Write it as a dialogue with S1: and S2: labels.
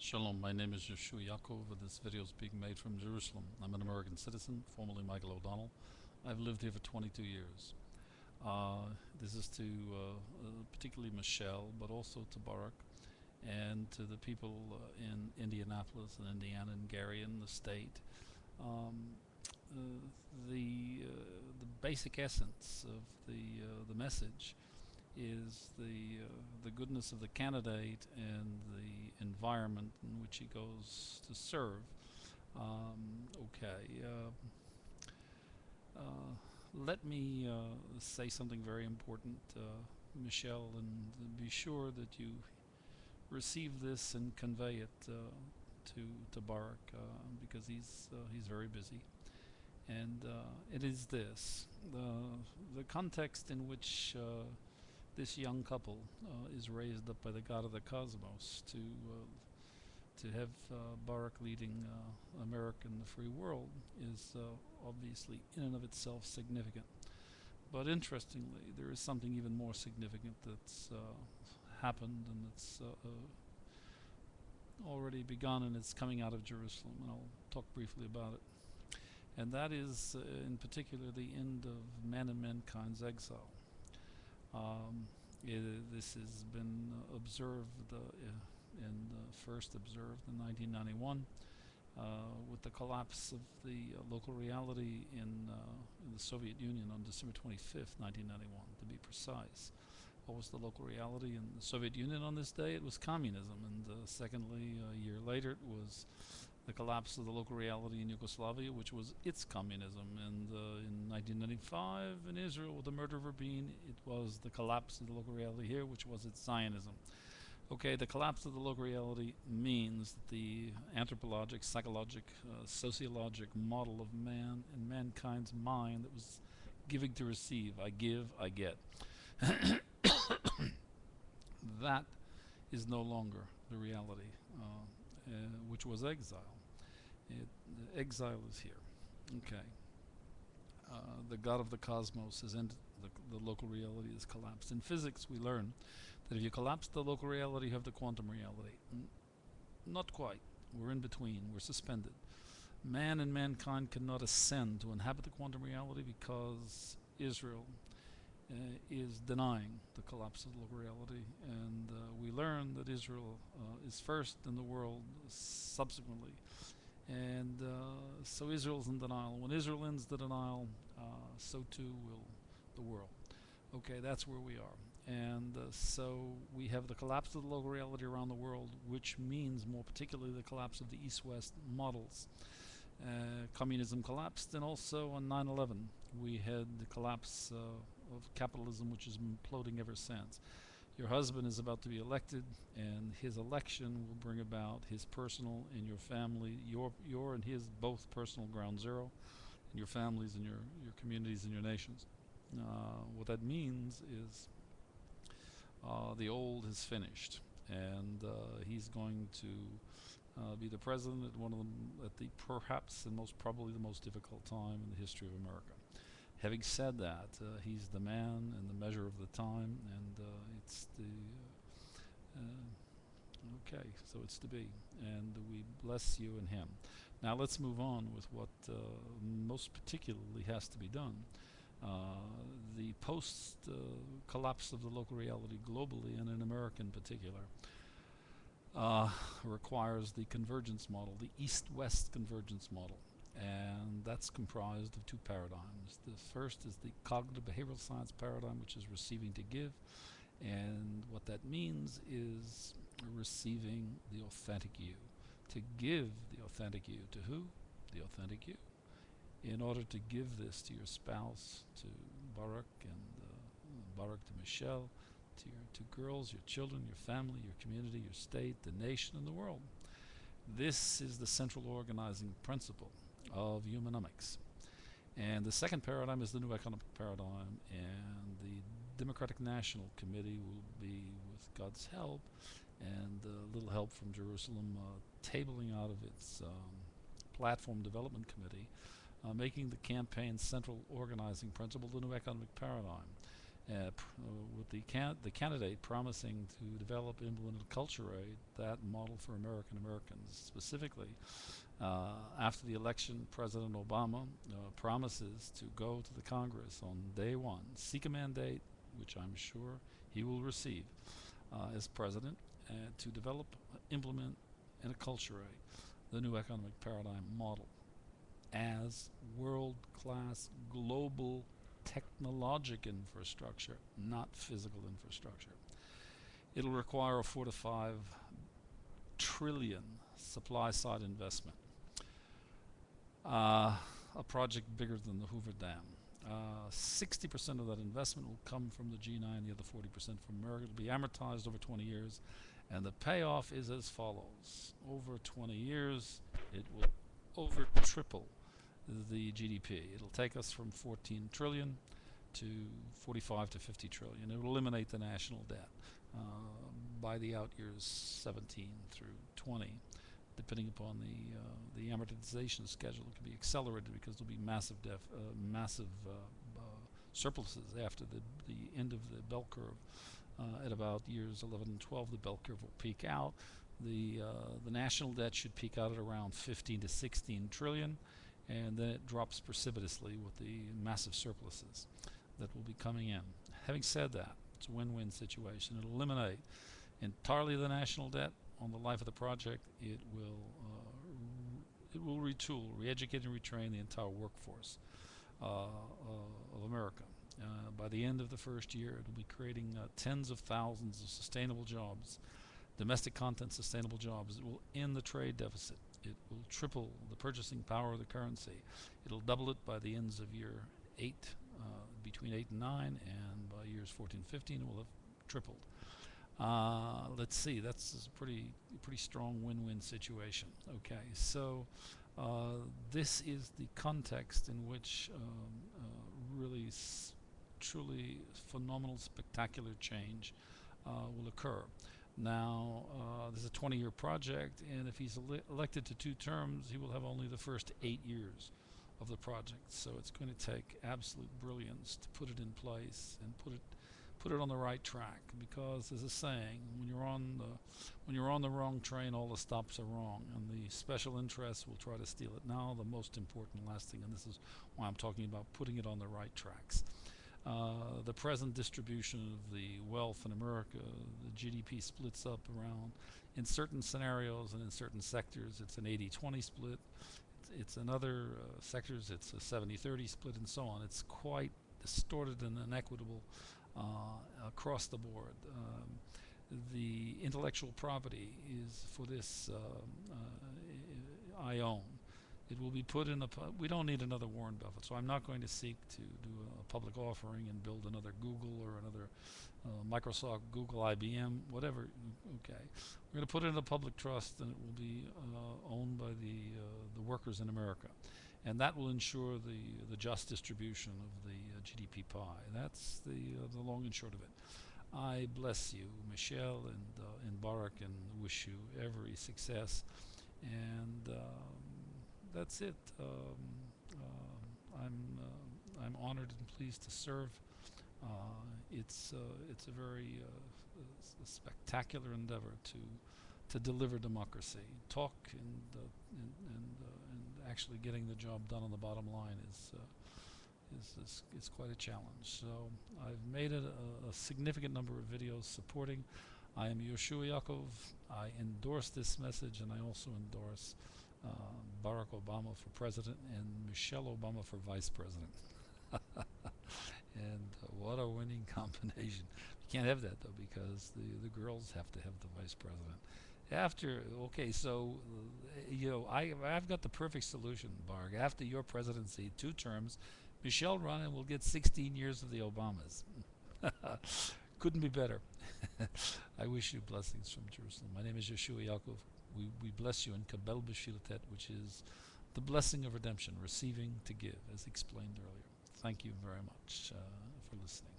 S1: Shalom, my name is Yehoshua Yaakov, and this video is being made from Jerusalem. I'm an American citizen, formerly Michael O'Donnell. I've lived here for 22 years. This is to particularly Michelle, but also to Barak, and to the people in Indianapolis and Indiana and Gary and the state. The basic essence of the message is the goodness of the candidate and the environment in which he goes to serve. Let me say something very important, Michelle, and be sure that you receive this and convey it to Barak, because he's very busy. And it is this: the context in which this young couple is raised up by the God of the cosmos to have Barak leading America in the free world is obviously in and of itself significant. But interestingly, there is something even more significant that's happened, and it's already begun, and it's coming out of Jerusalem, and I'll talk briefly about it. And that is, in particular, the end of man and mankind's exile. This has been observed first observed in 1991 with the collapse of the local reality in the Soviet Union on December 25th, 1991, to be precise. What was the local reality in the Soviet Union on this day? It was communism, and secondly, a year later, it was the collapse of the local reality in Yugoslavia, which was its communism. And in 1995, in Israel, with the murder of Rabin, it was the collapse of the local reality here, which was its Zionism. Okay, the collapse of the local reality means that the anthropologic, psychologic, sociologic model of man and mankind's mind that was giving to receive, I give, I get, that is no longer the reality, which was exile. Exile is here. Okay. The God of the cosmos has ended. The local reality is collapsed. In physics, we learn that if you collapse the local reality, you have the quantum reality. Not quite. We're in between. We're suspended. Man and mankind cannot ascend to inhabit the quantum reality because Israel is denying the collapse of the local reality, and we learn that Israel is first in the world subsequently. And so Israel's in denial. When Israel ends the denial, so too will the world. Okay, that's where we are. And so we have the collapse of the local reality around the world, which means more particularly the collapse of the East-West models. Communism collapsed, and also on 9/11 we had the collapse of capitalism, which is imploding ever since. Your husband is about to be elected, and his election will bring about his personal and your family, your and his both personal ground zero, and your families and your communities and your nations. What that means is the old is finished, and he's going to be the president at at the perhaps and most probably the most difficult time in the history of America. Having said that, he's the man and the measure of the time, and it's the okay, so it's to be, and we bless you and him. Now let's move on with what most particularly has to be done. The post-collapse of the local reality globally, and in America in particular, requires the convergence model, the East-West convergence model. And that's comprised of two paradigms. The first is the cognitive behavioral science paradigm, which is receiving to give. And what that means is receiving the authentic you. To give the authentic you to who? The authentic you. In order to give this to your spouse, to Barak, and Barak to Michelle, to your two girls, your children, your family, your community, your state, the nation, and the world. This is the central organizing principle of Humanomics. And the second paradigm is the new economic paradigm, and the Democratic National Committee will be, with God's help and a little help from Jerusalem, tabling out of its platform development committee, making the campaign's central organizing principle the new economic paradigm. with the candidate promising to develop, implement a culture aid, that model for American Americans. Specifically, after the election, President Obama promises to go to the Congress on day one, seek a mandate, which I'm sure he will receive as president, to develop, implement, and acculturate the new economic paradigm model as world-class global technologic infrastructure, not physical infrastructure. It'll require a 4 to 5 trillion supply-side investment, a project bigger than the Hoover Dam. 60% of that investment will come from the G9, the other 40% from America. It'll be amortized over 20 years, and the payoff is as follows. Over 20 years, it will over triple the GDP. It'll take us from 14 trillion to 45 to 50 trillion. It will eliminate the national debt by the out years 17 through 20. Depending upon the amortization schedule, it can be accelerated because there'll be massive surpluses after the end of the bell curve. At about years 11 and 12, the bell curve will peak out. The national debt should peak out at around 15 to 16 trillion, and then it drops precipitously with the massive surpluses that will be coming in. Having said that, it's a win-win situation. It'll eliminate entirely the national debt on the life of the project. It will retool, re-educate, and retrain the entire workforce of America. By the end of the first year, it will be creating tens of thousands of sustainable jobs, domestic content sustainable jobs. It will end the trade deficit. It will triple the purchasing power of the currency. It'll double it by the ends of year 8, between 8 and 9, and by years 14, 15, it will have tripled. Let's see, that's a pretty strong win-win situation. Okay, so this is the context in which really truly phenomenal, spectacular change will occur. Now, this is a 20-year project, and if he's elected to 2 terms, he will have only the first 8 years of the project. So it's going to take absolute brilliance to put it in place and put it on the right track, because there's a saying, when you're on the wrong train, all the stops are wrong, and the special interests will try to steal it. Now, the most important last thing, and this is why I'm talking about putting it on the right tracks. The present distribution of the wealth in America, the GDP splits up around, in certain scenarios and in certain sectors, it's an 80-20 split. It's in other sectors, it's a 70-30 split, and so on. It's quite distorted and inequitable across the board. The intellectual property is for this I own. It will be put in we don't need another Warren Buffett, so I'm not going to seek to do a public offering and build another Google or another Microsoft, Google, IBM, whatever. Okay, we're going to put it in a public trust, and it will be owned by the workers in America, and that will ensure the just distribution of the GDP pie. That's the long and short of it. I bless you, Michelle and Barak, and wish you every success. And that's it. I'm honored and pleased to serve. It's a very spectacular endeavor to deliver democracy. Talk and actually getting the job done on the bottom line is quite a challenge. So I've made it a significant number of videos supporting. I am Yehoshua Yaakov. I endorse this message, and I also endorse Barack Obama for president and Michelle Obama for vice president. And what a winning combination. You can't have that, though, because the girls have to have the vice president. Okay, so I've got the perfect solution, Barack. After your presidency, 2 terms, Michelle run and we'll get 16 years of the Obamas. Couldn't be better. I wish you blessings from Jerusalem. My name is Yehoshua Yaakov. We bless you in Kabel B'Shilatet, which is the blessing of redemption, receiving to give, as explained earlier. Thank you very much for listening.